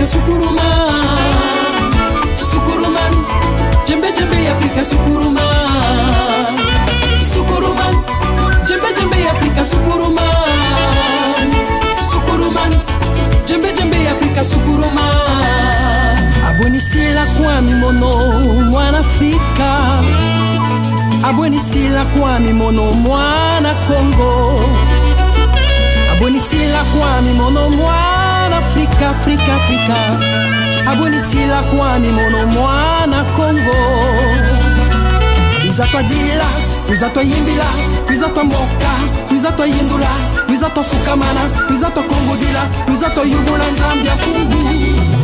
Africa Sukuruman, Sukuruman, Jembe Jembe Africa Sukuruman, Sukuruman, Jembe Jembe Africa Sukuruman, Sukuruman, Jembe Jembe Africa Sukuruman. Abonisi la kwa mimono mwana Afrika, abonisi la kwa mimono mwana Congo, abonisi la kwa mimono mwana Afrika, Afrika, Afrika, abonisi la kwa mimono mwana Congo. Izatwa dila, izatwa yimbila, izatwa moka, izatwa yindula, izatwa fukamana, izatwa Congo dila, izatwa yubula nzambia kungu.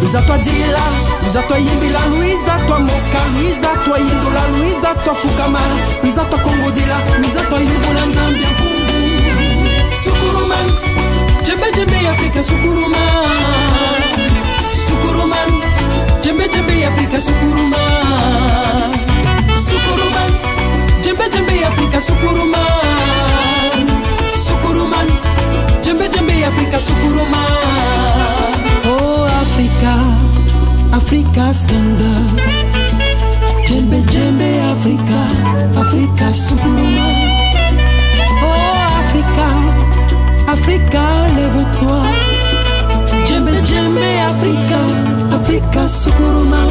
Izatwa dila, izatwa yimbila, izatwa moka, izatwa yindula, izatwa fukamana, izatwa Congo dila, izatwa yubula nzambia kungu. Sukuruman, Jembe Jembe Africa Sukuruman, Sukuruman, Jembe Jembe Africa Sukuruman, Sukuruman, Jembe Jembe Africa Sukuruman, Sukuruman, Jembe Jembe Africa Sukuruman. Oh Africa, Africa stand up. Jembe Jembe Africa, Africa Sukuruman. Oh Africa, Africa lève-toi. Djembe Djembe Africa, Africa Sukuruman.